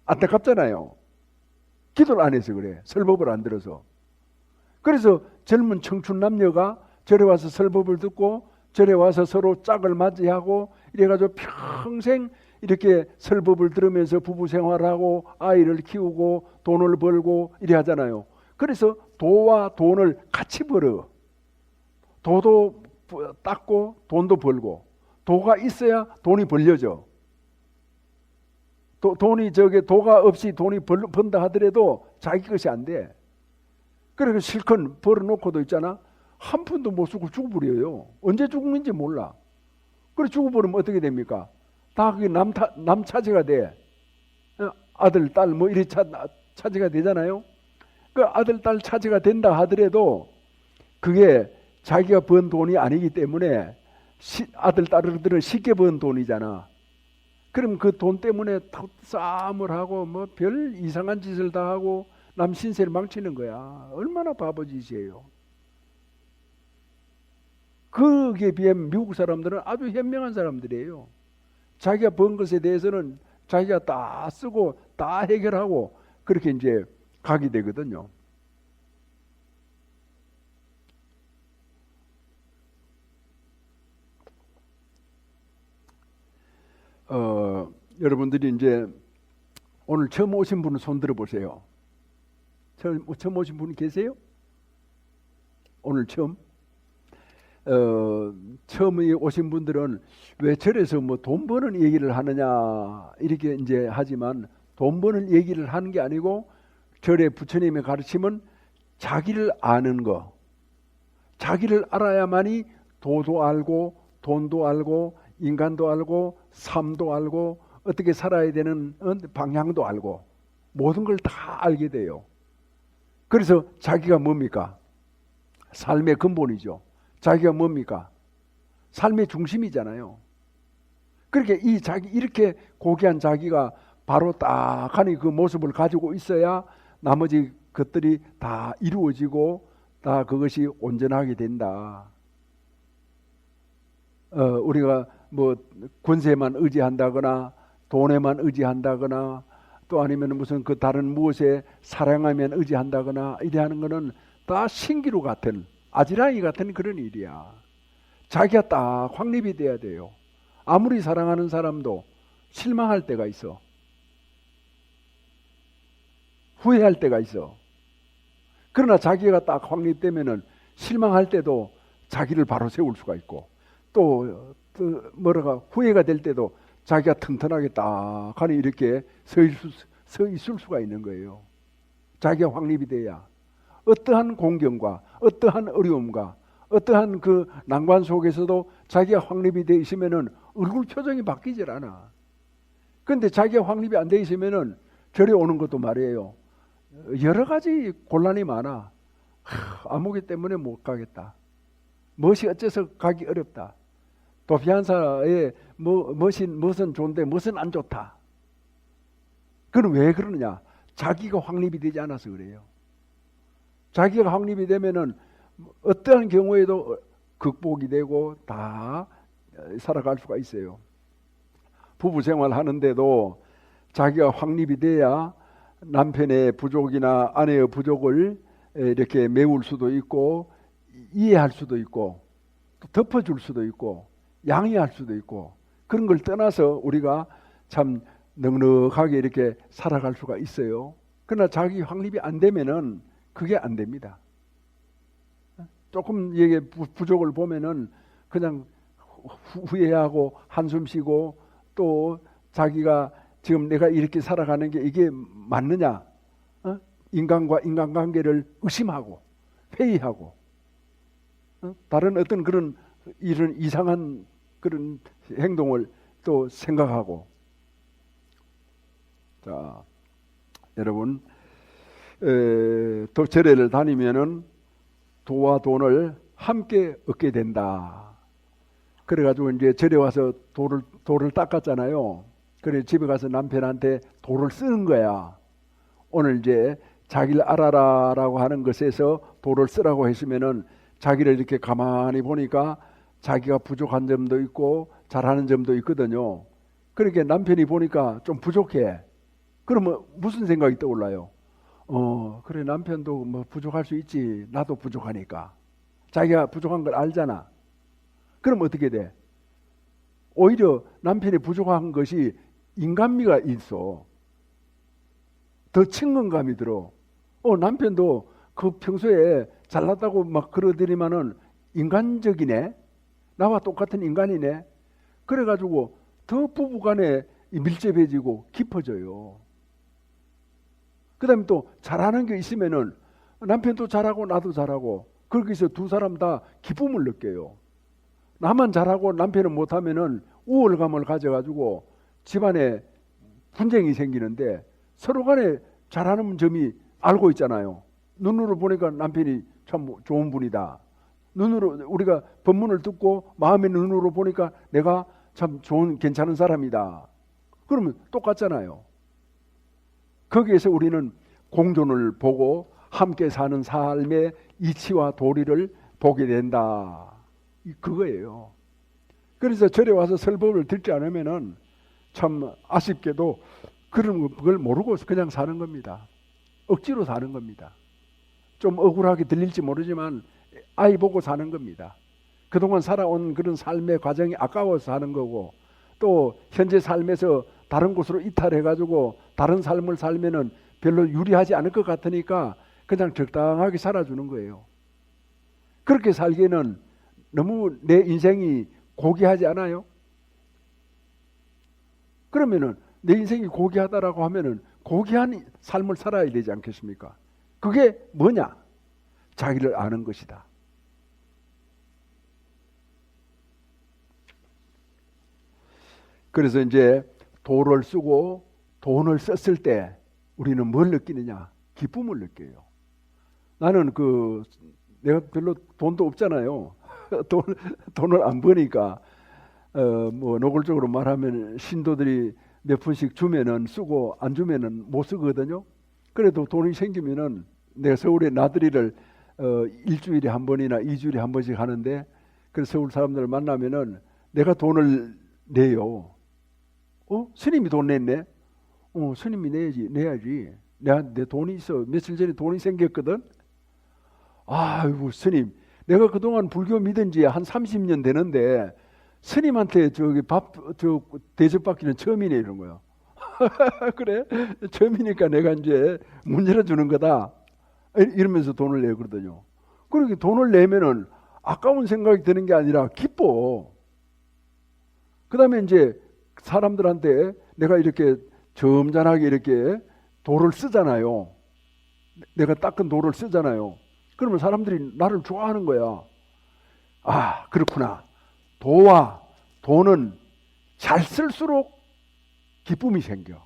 Speaker 1: 안타깝잖아요. 기도를 안 해서 그래. 설법을 안 들어서. 그래서 젊은 청춘 남녀가 절에 와서 설법을 듣고 절에 와서 서로 짝을 맞이하고 이래가지고 평생 이렇게 설법을 들으면서 부부 생활하고 아이를 키우고 돈을 벌고 이래 하잖아요. 그래서 도와 돈을 같이 벌어. 도도 닦고 돈도 벌고, 도가 있어야 돈이 벌려져. 돈이 도가 없이 돈이 번다 하더라도 자기 것이 안 돼. 그래서 실컷 벌어놓고도 있잖아. 한 푼도 못 쓰고 죽어버려요. 언제 죽는지 몰라. 그래 죽어버리면 어떻게 됩니까? 다 그게 남 차지가 돼. 아들, 딸 뭐 이래 차지가 되잖아요. 그 아들, 딸 차지가 된다 하더라도 그게 자기가 번 돈이 아니기 때문에 아들, 딸들은 쉽게 번 돈이잖아. 그럼 그 돈 때문에 싸움을 하고 뭐 별 이상한 짓을 다 하고 남 신세를 망치는 거야. 얼마나 바보짓이에요. 그게 비하면 미국 사람들은 아주 현명한 사람들이에요. 자기가 번 것에 대해서는 자기가 다 쓰고 다 해결하고 그렇게 이제 가게 되거든요. 여러분들이 이제 오늘 처음 오신 분은 손 들어 보세요. 처음 오신 분 계세요? 오늘 처음? 처음 오신 분들은 왜 절에서 뭐 돈 버는 얘기를 하느냐 이렇게 이제 하지만 돈 버는 얘기를 하는 게 아니고 절의 부처님의 가르침은 자기를 아는 거, 자기를 알아야만이 도도 알고 돈도 알고 인간도 알고 삶도 알고 어떻게 살아야 되는 방향도 알고 모든 걸 다 알게 돼요. 그래서 자기가 뭡니까? 삶의 근본이죠. 자기가 뭡니까? 삶의 중심이잖아요. 그렇게 이렇게 고귀한 자기가 바로 딱하니 그 모습을 가지고 있어야 나머지 것들이 다 이루어지고 다 그것이 온전하게 된다. 우리가 뭐 권세만 의지한다거나 돈에만 의지한다거나 또 아니면 무슨 그 다른 무엇에 사랑하면 의지한다거나 이래 하는 거는 다 신기루 같은 아지랑이 같은 그런 일이야. 자기가 딱 확립이 돼야 돼요. 아무리 사랑하는 사람도 실망할 때가 있어. 후회할 때가 있어. 그러나 자기가 딱 확립되면은 실망할 때도 자기를 바로 세울 수가 있고 또 후회가 될 때도 자기가 튼튼하게 딱 하니 이렇게 서 있을 수가 있는 거예요. 자기가 확립이 돼야 어떠한 공경과 어떠한 어려움과 어떠한 그 난관 속에서도 자기가 확립이 돼 있으면은 얼굴 표정이 바뀌질 않아. 그런데 자기가 확립이 안 돼 있으면은 절에 오는 것도 말이에요. 여러 가지 곤란이 많아. 아무개 때문에 못 가겠다. 무엇이 어째서 가기 어렵다. 도피한사에 무엇은 좋은데 무엇은 안 좋다. 그건 왜 그러느냐? 자기가 확립이 되지 않아서 그래요. 자기가 확립이 되면은 어떠한 경우에도 극복이 되고 다 살아갈 수가 있어요. 부부 생활 하는데도 자기가 확립이 돼야 남편의 부족이나 아내의 부족을 이렇게 메울 수도 있고 이해할 수도 있고 또 덮어줄 수도 있고 양해할 수도 있고 그런 걸 떠나서 우리가 참 넉넉하게 이렇게 살아갈 수가 있어요. 그러나 자기 확립이 안 되면은 그게 안 됩니다. 조금 이게 부족을 보면은 그냥 후회하고 한숨 쉬고 또 자기가 지금 내가 이렇게 살아가는 게 이게 맞느냐? 인간과 인간관계를 의심하고 회의하고 다른 어떤 그런 이런 이상한 그런 행동을 또 생각하고 자 여러분 또 절에를 다니면은 도와 돈을 함께 얻게 된다. 그래가지고 이제 절에 와서 돌을 닦았잖아요. 그래 집에 가서 남편한테 돌을 쓰는 거야. 오늘 이제 자기를 알아라라고 하는 것에서 도를 쓰라고 했으면은 자기를 이렇게 가만히 보니까 자기가 부족한 점도 있고 잘하는 점도 있거든요. 그렇게 남편이 보니까 좀 부족해. 그러면 무슨 생각이 떠올라요? 그래, 남편도 뭐 부족할 수 있지. 나도 부족하니까. 자기가 부족한 걸 알잖아. 그럼 어떻게 돼? 오히려 남편이 부족한 것이 인간미가 있어. 더 친근감이 들어. 남편도 그 평소에 잘났다고 막 그러더니만은 인간적이네. 나와 똑같은 인간이네. 그래가지고 더 부부간에 밀접해지고 깊어져요. 그 다음에 또 잘하는 게 있으면은 남편도 잘하고 나도 잘하고 그렇게 해서 두 사람 다 기쁨을 느껴요. 나만 잘하고 남편은 못하면은 우월감을 가져가지고 집안에 분쟁이 생기는데 서로 간에 잘하는 점이 알고 있잖아요. 눈으로 보니까 남편이 참 좋은 분이다. 눈으로 우리가 법문을 듣고 마음의 눈으로 보니까 내가 참 좋은 괜찮은 사람이다. 그러면 똑같잖아요. 거기에서 우리는 공존을 보고 함께 사는 삶의 이치와 도리를 보게 된다. 그거예요. 그래서 절에 와서 설법을 듣지 않으면은 참 아쉽게도 그걸 모르고 그냥 사는 겁니다. 억지로 사는 겁니다. 좀 억울하게 들릴지 모르지만 아이 보고 사는 겁니다. 그동안 살아온 그런 삶의 과정이 아까워서 사는 거고 또 현재 삶에서 다른 곳으로 이탈해가지고 다른 삶을 살면은 별로 유리하지 않을 것 같으니까 그냥 적당하게 살아주는 거예요. 그렇게 살기에는 너무 내 인생이 고귀하지 않아요? 그러면은 내 인생이 고귀하다라고 하면은 고귀한 삶을 살아야 되지 않겠습니까? 그게 뭐냐? 자기를 아는 것이다. 그래서 이제 도를 쓰고 돈을 썼을 때 우리는 뭘 느끼느냐? 기쁨을 느껴요. 나는 내가 별로 돈도 없잖아요. 돈을 안 버니까 뭐 노골적으로 말하면 신도들이 몇 푼씩 주면은 쓰고 안 주면은 못 쓰거든요. 그래도 돈이 생기면은 내가 서울에 나들이를 일주일에 한 번이나 2주일에 한 번씩 하는데 그래서 서울 사람들을 만나면은 내가 돈을 내요. 스님이 돈 냈네? 스님이 내야지. 내 돈이 있어. 며칠 전에 돈이 생겼거든? 아이고, 스님. 내가 그동안 불교 믿은 지 한 30년 되는데, 스님한테 대접받기는 처음이네, 이런 거야. 그래? 처음이니까 내가 이제 문 열어주는 거다. 이러면서 돈을 내거든요. 그렇게 돈을 내면은 아까운 생각이 드는 게 아니라 기뻐. 그 다음에 이제 사람들한테 내가 이렇게 점잖하게 이렇게 도를 쓰잖아요. 내가 닦은 도를 쓰잖아요. 그러면 사람들이 나를 좋아하는 거야. 아, 그렇구나. 도와 돈은 잘 쓸수록 기쁨이 생겨.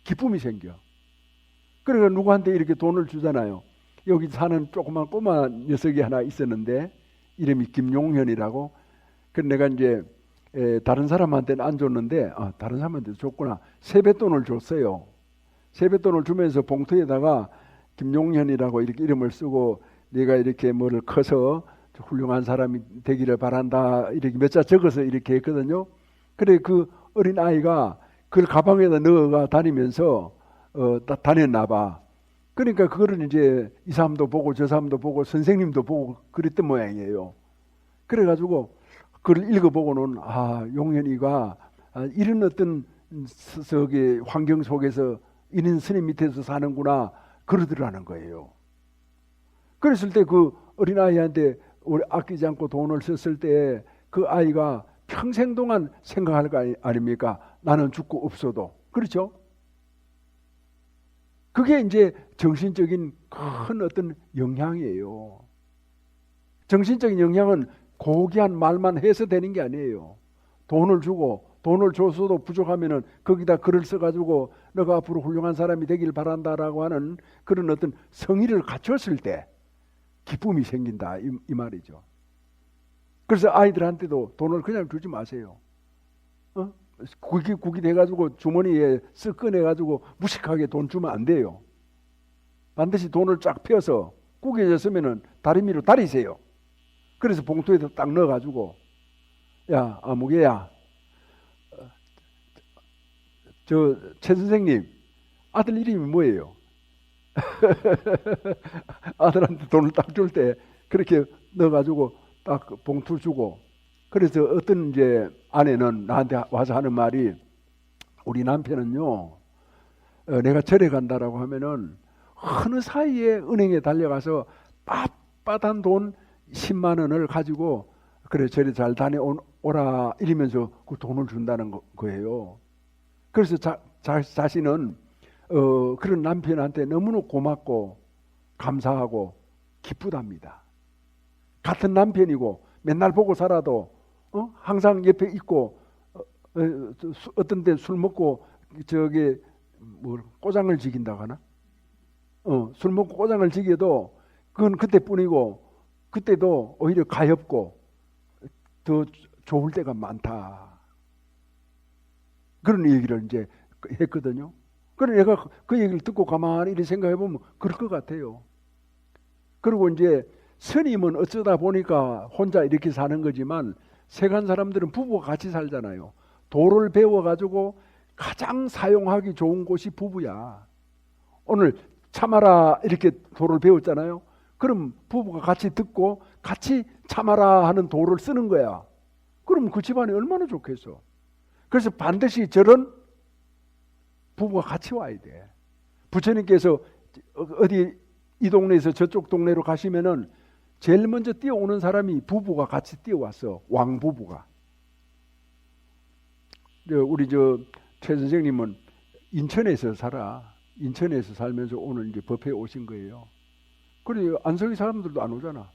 Speaker 1: 기쁨이 생겨. 그러니까 누구한테 이렇게 돈을 주잖아요. 여기 사는 조그만 꼬마 녀석이 하나 있었는데 이름이 김용현이라고. 그래서 내가 이제 다른 사람한테는 안 줬는데 다른 사람한테 줬구나. 세뱃돈을 줬어요. 세뱃돈을 주면서 봉투에다가 김용현이라고 이렇게 이름을 쓰고 네가 이렇게 뭐를 커서 훌륭한 사람이 되기를 바란다 이렇게 몇 자 적어서 이렇게 했거든요. 그래 그 어린 아이가 그걸 가방에다 넣어가 다니면서 다녔나 봐. 그러니까 그거를 이제 이 사람도 보고 저 사람도 보고 선생님도 보고 그랬던 모양이에요. 그래가지고 그걸 읽어보고는 용현이가 이런 어떤 환경 속에서 이런 스님 밑에서 사는구나 그러더라는 거예요. 그랬을 때 그 어린아이한테 우리 아끼지 않고 돈을 썼을 때 그 아이가 평생 동안 생각할 거 아닙니까? 나는 죽고 없어도. 그렇죠? 그게 이제 정신적인 큰 어떤 영향이에요. 정신적인 영향은 고귀한 말만 해서 되는 게 아니에요. 돈을 주고 돈을 줘서도 부족하면은 거기다 글을 써가지고 너가 앞으로 훌륭한 사람이 되길 바란다라고 하는 그런 어떤 성의를 갖췄을 때 기쁨이 생긴다 이 말이죠. 그래서 아이들한테도 돈을 그냥 주지 마세요. 국이 돼가지고 주머니에 쓱 꺼내가지고 무식하게 돈 주면 안 돼요. 반드시 돈을 쫙 펴서 구겨졌으면은 다리 위로 다리세요. 그래서 봉투에다 딱 넣어가지고, 야, 아무개야, 저 최 선생님 아들 이름이 뭐예요? 아들한테 돈을 딱 줄 때 그렇게 넣어가지고 딱 봉투 주고, 그래서 어떤 이제 아내는 나한테 와서 하는 말이, 우리 남편은요, 내가 절에 간다라고 하면은 어느 사이에 은행에 달려가서 빳빳한 돈 10만 원을 가지고 그래 절에 잘 다녀오라 이러면서 그 돈을 준다는 거예요. 그래서 자신은 그런 남편한테 너무나 고맙고 감사하고 기쁘답니다. 같은 남편이고 맨날 보고 살아도 항상 옆에 있고 어떤 때 술 먹고 저기 뭐 꼬장을 지긴다고 하나? 술 먹고 꼬장을 지겨도 그건 그때뿐이고 그때도 오히려 가엾고 더 좋을 때가 많다. 그런 얘기를 이제 했거든요. 그래서 내가 그 얘기를 듣고 가만히 이렇게 생각해 보면 그럴 것 같아요. 그리고 이제 스님은 어쩌다 보니까 혼자 이렇게 사는 거지만 세간 사람들은 부부가 같이 살잖아요. 도를 배워가지고 가장 사용하기 좋은 곳이 부부야. 오늘 참아라 이렇게 도를 배웠잖아요. 그럼 부부가 같이 듣고 같이 참아라 하는 도를 쓰는 거야. 그럼 그 집안이 얼마나 좋겠어. 그래서 반드시 저런 부부가 같이 와야 돼. 부처님께서 어디 이 동네에서 저쪽 동네로 가시면은 제일 먼저 뛰어오는 사람이 부부가 같이 뛰어왔어. 왕부부가. 우리 최 선생님은 인천에서 살아. 인천에서 살면서 오늘 이제 법회에 오신 거예요. 그래 안성이 사람들도 안 오잖아.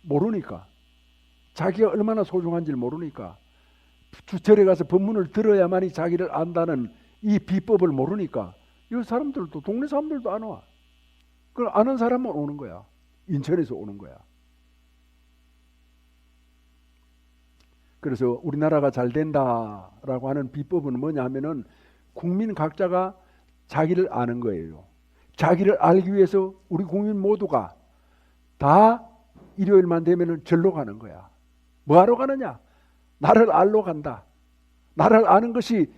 Speaker 1: 모르니까. 자기가 얼마나 소중한지를 모르니까. 절에 가서 법문을 들어야만이 자기를 안다는 이 비법을 모르니까 이 사람들도 동네 사람들도 안 와. 그걸 아는 사람만 오는 거야. 인천에서 오는 거야. 그래서 우리나라가 잘 된다라고 하는 비법은 뭐냐 하면은 국민 각자가 자기를 아는 거예요. 자기를 알기 위해서 우리 국민 모두가 다 일요일만 되면은 절로 가는 거야. 뭐하러 가느냐? 나를 알러 간다. 나를 아는 것이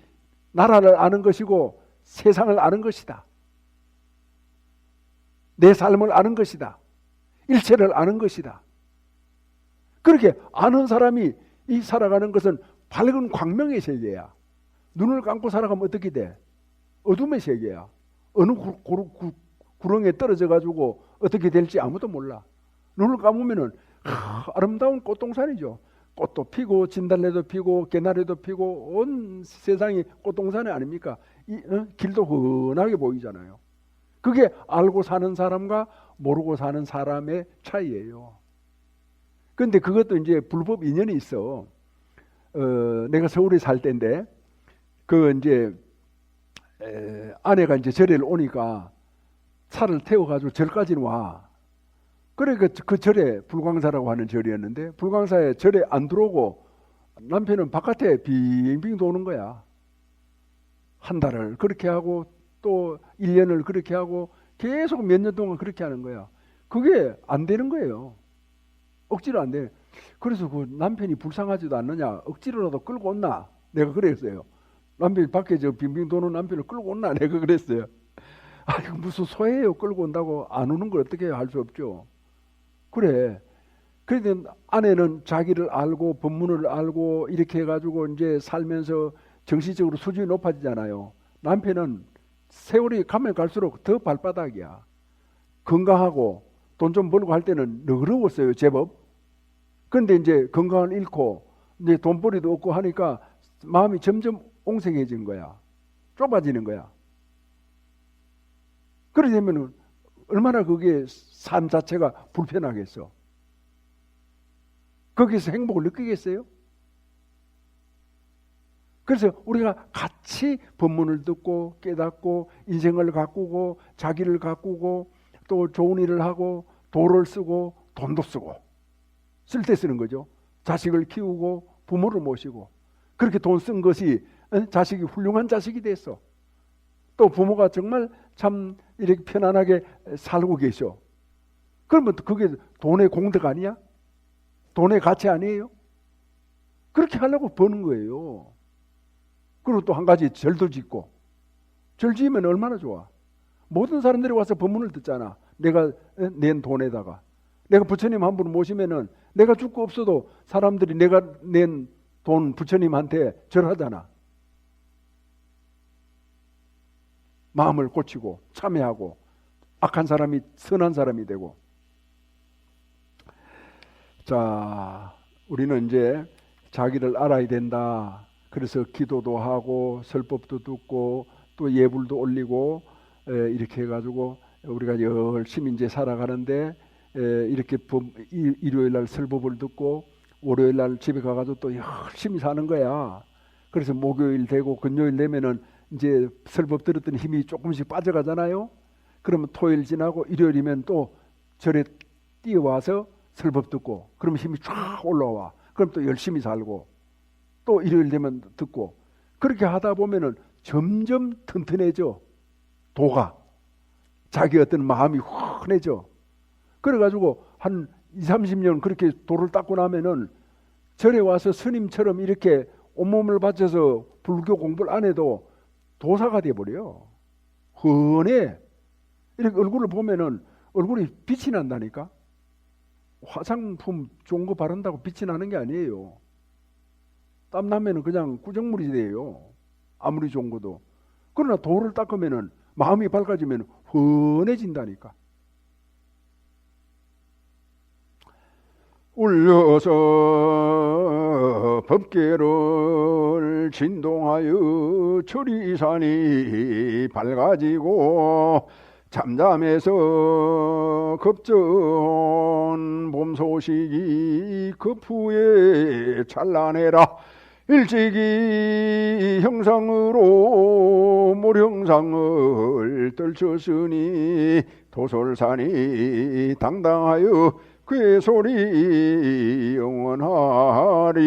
Speaker 1: 나라를 아는 것이고 세상을 아는 것이다. 내 삶을 아는 것이다. 일체를 아는 것이다. 그렇게 아는 사람이 이 살아가는 것은 밝은 광명의 세계야. 눈을 감고 살아가면 어떻게 돼? 어둠의 세계야. 어느 구렁에 떨어져 가지고 어떻게 될지 아무도 몰라. 눈을 감으면은 아름다운 꽃동산이죠. 꽃도 피고 진달래도 피고 개나리도 피고 온 세상이 꽃동산이 아닙니까? 길도 훤하게 보이잖아요. 그게 알고 사는 사람과 모르고 사는 사람의 차이예요. 그런데 그것도 이제 불법 인연이 있어. 내가 서울에 살 때인데 이제 아내가 이제 절에를 오니까 차를 태워가지고 절까지는 와. 그러니까 그 절에 불광사라고 하는 절이었는데 불광사에 절에 안 들어오고 남편은 바깥에 빙빙 도는 거야. 한 달을 그렇게 하고 또 1년을 그렇게 하고 계속 몇 년 동안 그렇게 하는 거야. 그게 안 되는 거예요. 억지로 안 돼. 그래서 그 남편이 불쌍하지도 않느냐. 억지로라도 끌고 온나. 내가 그랬어요. 남편이 밖에 빙빙 도는 남편을 끌고 온나. 내가 그랬어요. 아니 무슨 소예요. 끌고 온다고 안 오는 걸 어떻게 할 수 없죠. 그래. 그런데 아내는 자기를 알고 법문을 알고 이렇게 해가지고 이제 살면서 정신적으로 수준이 높아지잖아요. 남편은 세월이 가면 갈수록 더 발바닥이야. 건강하고 돈 좀 벌고 할 때는 너그러웠어요. 제법. 그런데 이제 건강을 잃고 이제 돈벌이도 없고 하니까 마음이 점점 옹색해진 거야. 좁아지는 거야. 그러게 되면 얼마나 그게 삶 자체가 불편하겠어. 거기서 행복을 느끼겠어요? 그래서 우리가 같이 법문을 듣고 깨닫고 인생을 가꾸고 자기를 가꾸고 또 좋은 일을 하고 도를 쓰고 돈도 쓰고 쓸 때 쓰는 거죠. 자식을 키우고 부모를 모시고 그렇게 돈 쓴 것이 자식이 훌륭한 자식이 됐어. 또 부모가 정말 참 이렇게 편안하게 살고 계셔. 그러면 그게 돈의 공덕 아니야? 돈의 가치 아니에요? 그렇게 하려고 버는 거예요. 그리고 또 한 가지 절도 짓고. 절 지으면 얼마나 좋아. 모든 사람들이 와서 법문을 듣잖아. 내가 낸 돈에다가. 내가 부처님 한 분 모시면은 내가 죽고 없어도 사람들이 내가 낸 돈 부처님한테 절하잖아. 마음을 고치고 참회하고 악한 사람이 선한 사람이 되고. 자, 우리는 이제 자기를 알아야 된다. 그래서 기도도 하고 설법도 듣고 또 예불도 올리고 이렇게 해가지고 우리가 열심히 이제 살아가는데 이렇게 일요일 날 설법을 듣고 월요일 날 집에 가가지고 또 열심히 사는 거야. 그래서 목요일 되고 금요일 되면은 이제 설법 들었더니 힘이 조금씩 빠져가잖아요. 그러면 토요일 지나고 일요일이면 또 절에 뛰어와서 설법 듣고 그러면 힘이 쫙 올라와. 그럼 또 열심히 살고 또 일요일 되면 듣고 그렇게 하다 보면은 점점 튼튼해져. 도가 자기 어떤 마음이 환해져. 그래가지고 한 20-30년 그렇게 도를 닦고 나면은 절에 와서 스님처럼 이렇게 온몸을 바쳐서 불교 공부를 안 해도 도사가 돼버려. 훤해. 이렇게 얼굴을 보면은 얼굴이 빛이 난다니까. 화장품 좋은 거 바른다고 빛이 나는 게 아니에요. 땀 나면은 그냥 꾸정물이 돼요. 아무리 좋은 것도. 그러나 도를 닦으면은 마음이 밝아지면 훤해진다니까. 울려서 법계를 진동하여 철이산이 밝아지고 잠잠해서 급전 봄 소식이 급후에 찬란해라. 일찍이 형상으로 모령상을 떨쳤으니 도솔산이 당당하여 그의 소리 영원하리.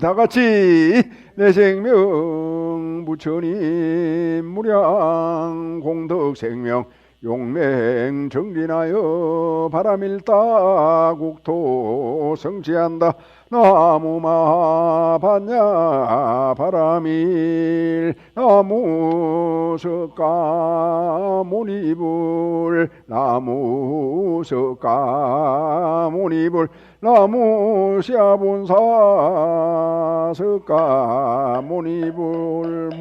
Speaker 1: 다같이 내 생명 부처님 무량 공덕 생명 용맹 정진하여 바람일다 국토 성취한다. 나무마 반야 바람일 나무 석가 모니불 나무 석가 모니불 나무 시아본사 석가 모니불